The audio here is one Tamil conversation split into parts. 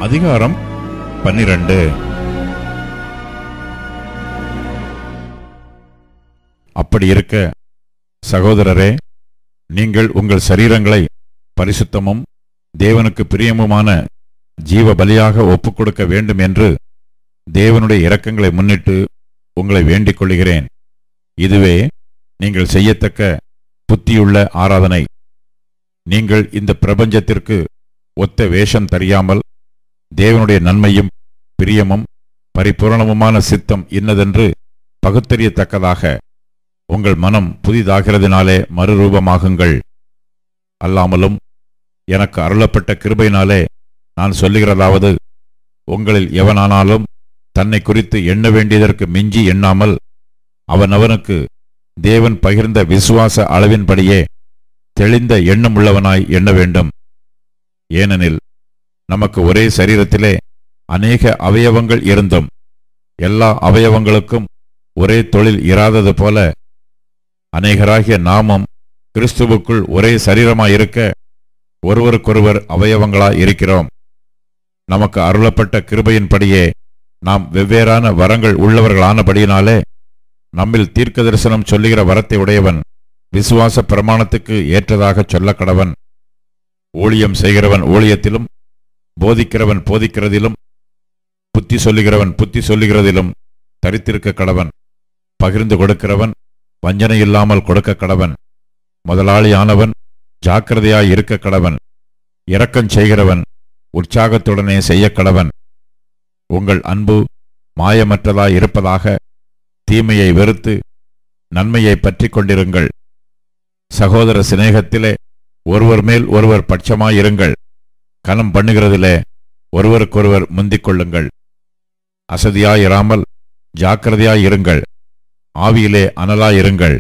அதிகாரம் 12. அப்படி இருக்க சகோதரரே, நீங்கள் உங்கள் சரீரங்களை பரிசுத்தமும் தேவனுக்கு பிரியமுமான ஜீவ பலியாக ஒப்புக்கொடுக்க வேண்டும் என்று தேவனுடைய இரக்கங்களை முன்னிட்டு உங்களை வேண்டிக் கொள்கிறேன். இதுவே நீங்கள் செய்யத்தக்க புத்தியுள்ள ஆராதனை. நீங்கள் இந்த பிரபஞ்சத்திற்கு ஒத்த வேஷம் தெரியாமல் தேவனுடைய நன்மையும் பிரியமும் பரிபூரணமுமான சித்தம் இன்னதென்று பகுத்தறியத்தக்கதாக உங்கள் மனம் புதிதாகிறதினாலே மறுரூபமாகுங்கள். அல்லாமலும் எனக்கு அருளப்பட்ட கிருபையினாலே நான் சொல்லுகிறதாவது, உங்களில் எவனானாலும் தன்னை குறித்து எண்ண வேண்டியதற்கு மிஞ்சி எண்ணாமல் அவனவனுக்கு தேவன் பகிர்ந்த விசுவாச அளவின்படியே தெளிந்த எண்ணமுள்ளவனாய் எண்ண வேண்டும். ஏனெனில் நமக்கு ஒரே சரீரத்திலே அநேக அவயவங்கள் இருந்தும் எல்லா அவயவங்களுக்கும் ஒரே தொழில் இராதது போல அநேகராகிய நாமும் கிறிஸ்துவுக்குள் ஒரே சரீரமாயிருக்க ஒருவருக்கொருவர் அவயவங்களாய் இருக்கிறோம். நமக்கு அருளப்பட்ட கிருபையின்படியே நாம் வெவ்வேறான வரங்கள் உள்ளவர்களானபடியினாலே நம்மில் தீர்க்க தரிசனம் சொல்லுகிற வரத்தை உடையவன் விசுவாச பிரமாணத்துக்கு ஏற்றதாக சொல்ல கடவன். ஊழியம் செய்கிறவன் ஊழியத்திலும், போதிக்கிறவன் போதிக்கிறதிலும், புத்தி சொல்லுகிறவன் புத்தி சொல்லுகிறதிலும் தரித்திருக்க கடவன். பகிர்ந்து கொடுக்கிறவன் வஞ்சனை இல்லாமல் கொடுக்க கடவன். முதலாளியானவன் ஜாக்கிரதையாய் இருக்க கடவன். இரக்கம் செய்கிறவன் உற்சாகத்துடனே செய்ய கடவன். உங்கள் அன்பு மாயமற்றதாய் இருப்பதாக தீமையை வெறுத்து நன்மையை பற்றி கொண்டிருங்கள். சகோதர சிநேகத்திலே ஒருவர் மேல் ஒருவர் பட்சமாயிருங்கள். கனம் பண்ணுகிறதிலே ஒருவருக்கொருவர் முந்திக் கொள்ளுங்கள். அசதியாயிராமல் ஜாக்கிரதையாயிருங்கள். ஆவியிலே அனலாயிருங்கள்.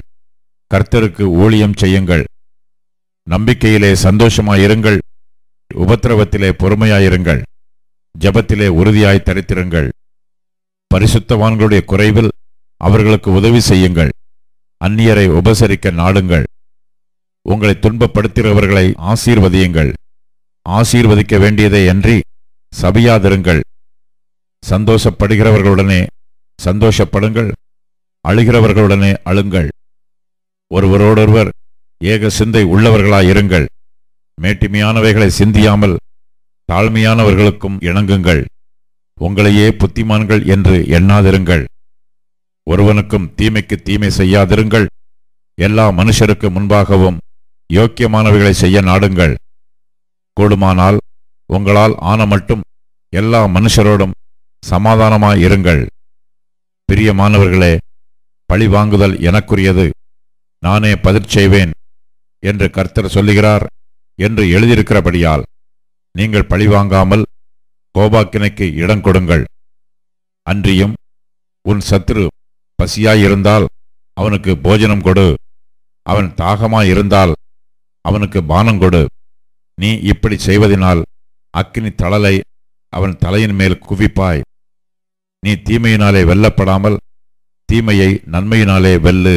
கர்த்தருக்கு ஊழியம் செய்யுங்கள். நம்பிக்கையிலே சந்தோஷமாயிருங்கள். உபத்திரவத்திலே பொறுமையாயிருங்கள். ஜெபத்திலே உறுதியாய் தரித்திருங்கள். பரிசுத்தவான்களுடைய குறைவில் அவர்களுக்கு உதவி செய்யுங்கள். அந்நியரை உபசரிக்க நாடுங்கள். உங்களை துன்பப்படுத்துகிறவர்களை ஆசீர்வதியுங்கள். ஆசீர்வதிக்க வேண்டியதை அன்றி சபியாதிருங்கள். சந்தோஷப்படுகிறவர்களுடனே சந்தோஷப்படுங்கள். அழுகிறவர்களுடனே அழுங்கள். ஒருவரோடொருவர் ஏக சிந்தை உள்ளவர்களாயிருங்கள். மேட்டிமையானவைகளை சிந்தியாமல் தாழ்மையானவர்களுக்கும் இணங்குங்கள். உங்களையே புத்திமான்கள் என்று எண்ணாதிருங்கள். ஒருவனுக்கும் தீமைக்கு தீமை செய்யாதிருங்கள். எல்லா மனுஷருக்கு முன்பாகவும் யோக்கியமானவைகளை செய்ய நாடுங்கள். கூடுமானால் உங்களால் ஆன மட்டும் எல்லா மனுஷரோடும் சமாதானமாயிருங்கள். பிரியமானவர்களே, பழி வாங்குதல் எனக்குரியது, நானே பதிற் செய்வேன் என்று கர்த்தர் சொல்லுகிறார் என்று எழுதியிருக்கிறபடியால் நீங்கள் பழிவாங்காமல் கோபாக்கினைக்கு இடம் கொடுங்கள். அன்றியும் உன் சத்துரு பசியாயிருந்தால் அவனுக்கு போஜனம் கொடு. அவன் தாகமாயிருந்தால் அவனுக்கு பானம் கொடு. நீ இப்படி செய்வதனால் அக்கினி தழலை அவன் தலையின் மேல் குவிப்பாய். நீ தீமையினாலே வெல்லப்படாமல் தீமையை நன்மையினாலே வெல்லு.